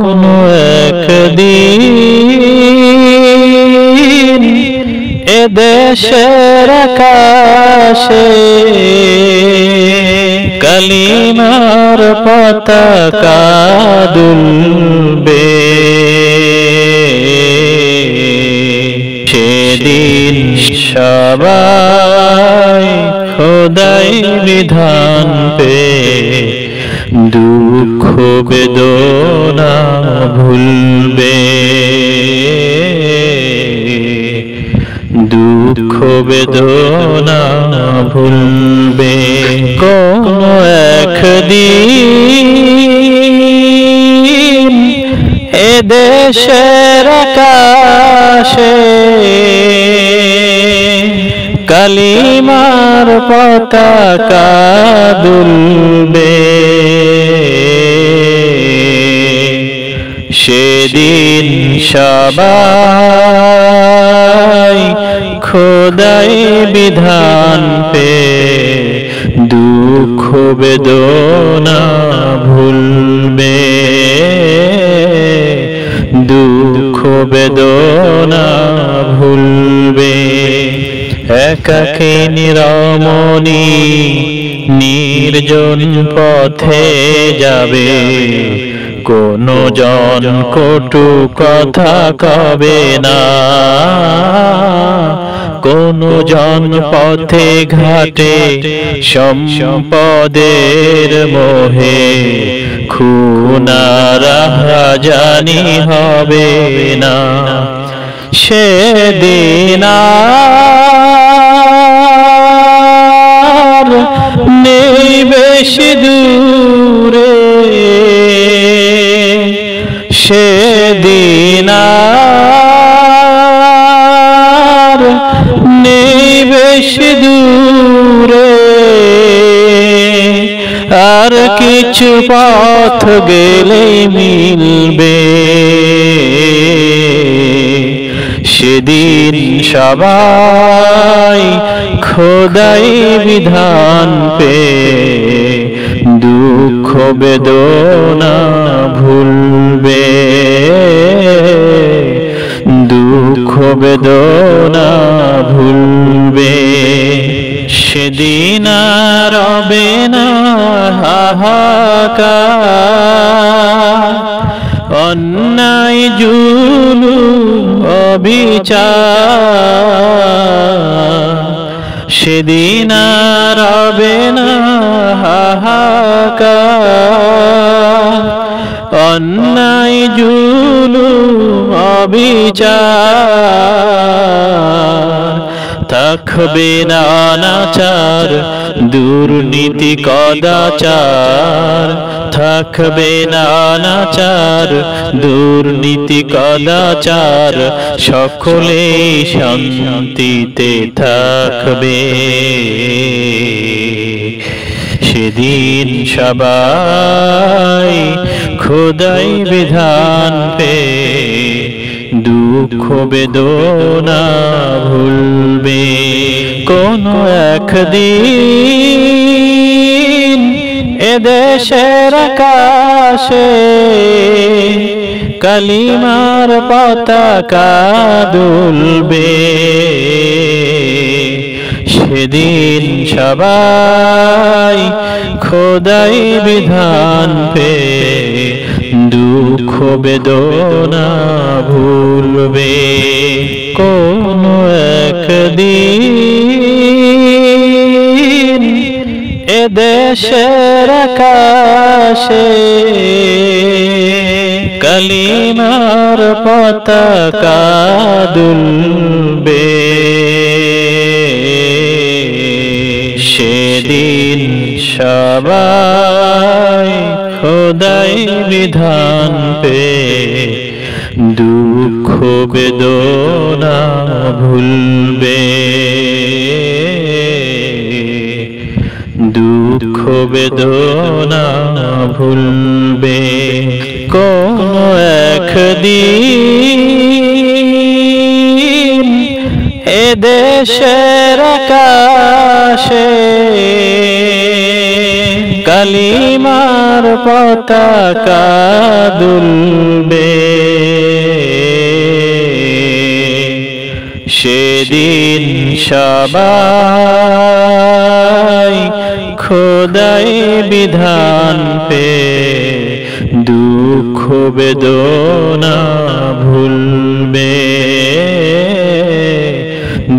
কোনো একদিন এদেশের আকাশে কালিমার পতাকা দুলবে, সেদিন সবাই খোদাই বিধান পে দুঃখ বেদনা ভুলবে, দুঃখ বেদনা ভুলবে। কোন একদিন এদেশের আকাশে কালিমার পতাকা দুলবে, সেদিন সবাই খোদাই বিধান পে দুঃখ বেদনা ভুলবে, দুঃখ বেদনা ভুলবে। একাকিনী রমণী নির্জন পথে যাবে, কোনো জন কটু কথা কবে না, কোনো জন পথে ঘাটে সম্পদের মোহে খুনারাহাজানি হবে না, সেদিন আর নেই বেশি দূরে, সেদিন আর নেই বেশি দূরে, আর কিছু পথ গেলেই মিলবে, সেদিন সবাই খোদাই বিধান পে দুঃখ বেদনা ভুলবে, দুঃখ বেদনা ভুলবে। সেদিন আর রবে না হাহাকার, অন্যায় জুলুম অবিচার, সেদিন আর রবে না হাহাকার, অন্যায় জুলুম অবিচার, থাকবে না অনাচার দুর্নীতি কদাচার, থাকবে না অনাচার দুর্নীতি কদাচার, সকলে শান্তিতে থাকবে, সেদিন সবাই খোদাই বিধান পে দুঃখ বেদনা ভুলবে। কোন একদিন এদেশের আকাশে কালিমার পতাকা দুলবে, সেদিন সবাই খোদাই বিধান পে দুঃখ বেদনা ভুলবে। কোন একদিন এদেশের আকাশে কালিমার পতাকা দুলবে, সেদিন সবাই খোদাই বিধান পে দুঃখ বেদনা ভুলবে, দুঃখ বেদনা ভুলবে। কোন একদিন এদেশের আকাশে কালিমার পতাকা দুলবে। সেদিন সবাই খোদাই বিধান পে দুঃখ বেদনা ভুলবে,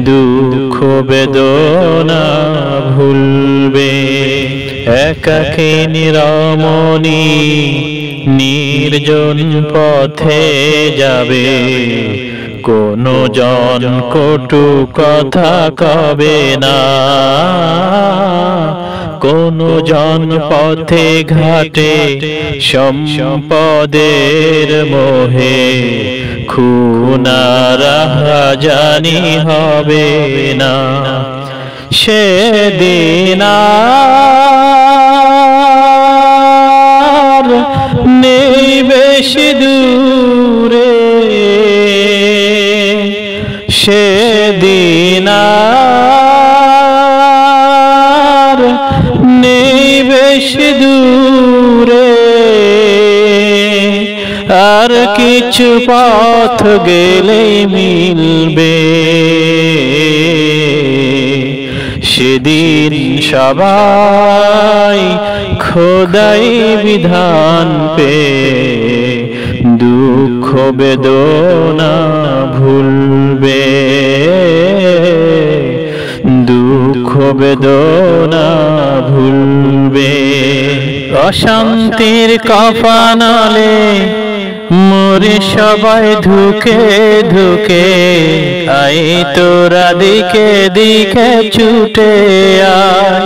দুঃখ বেদনা ভুলবে। একাকিনী রমণী নির্জন পথে যাবে, কোনো জন কটু কথা কবে না, কোনো জন পথে ঘাটে সম্পদের মোহে খুনারাহাজানি হবে না। সেদিন আর নেই বেশি দূরে, সেদিন আর নেই বেশি দূরে, আর কিছু পথ গেলেই মিলবে। সেদিন সবাই খোদাই বিধান পে দুঃখ বেদনা ভুলবে, দুঃখ বেদনা ভুলবে। অশান্তির কফানলে মরে সবাই ধুকে ধুকে, আই তোরা দিকে দিকে ছুটে আয়।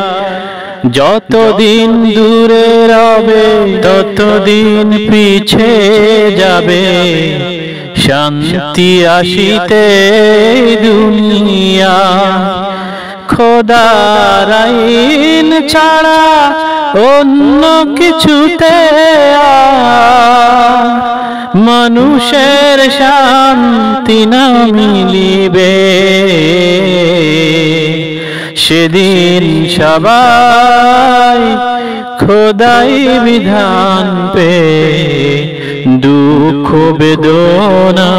যতদিন দূরে রবে ততদিন পিছে যাবে, শান্তি আসিতে দুনিয়া। খোদার আইন ছাড়া অন্য কিছুতে মানুষের শান্তি না মিলিবে। সেদিন সবাই খোদাই বিধান পে দুঃখ বেদনা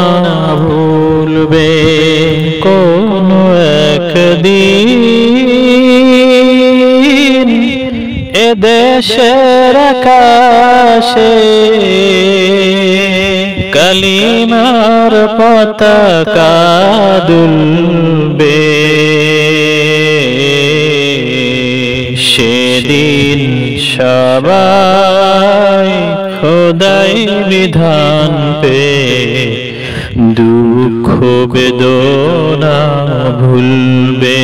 ভুলবে। কোন একদিন এদেশের আকাশে কালিমার পতাকা দুলবে, সেদিন সবাই খোদাই বিধান পে দুঃখ বেদনা ভুলবে,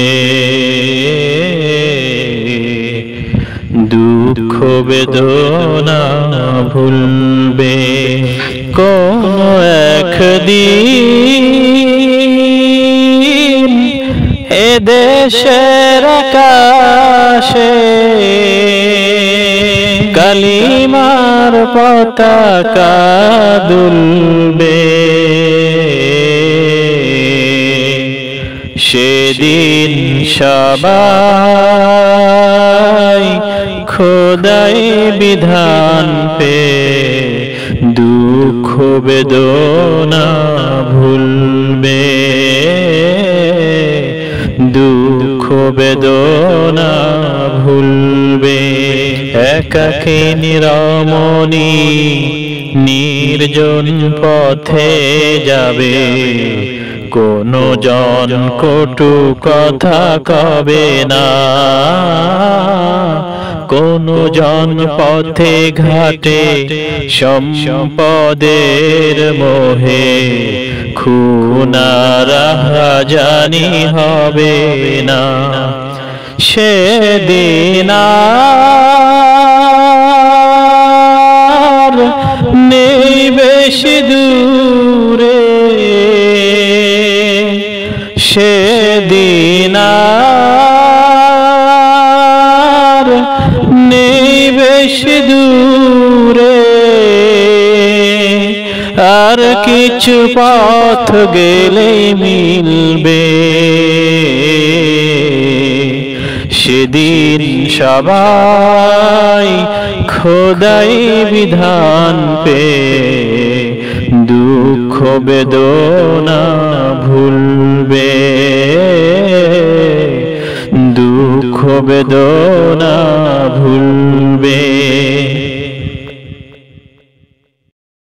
দুঃখ বেদনা ভুলবে। কোন একদিন এদেশের আকাশে কালিমার পতাকা দুলবে, সেদিন সবাই খোদাই বিধান পে দুঃখ বেদনা ভুলবে, দুঃখ বেদনা ভুলবে। একাকিনী রমণী নির্জন পথে যাবে, কোনো জন কটু কথা কবে না, কোনো জন পথে ঘাটে সম্পদের মোহে খুনারাহাজানি হবে না। সেদিন আর নেই বেশি দূরে, সেদিন আর নেই বেশি দূরে, আর কিছু পথ গেলেই মিলবে। সেদিন সবাই খোদাই বিধান পে দুঃখ বেদনা ভুলবে। দুঃখ বেদনা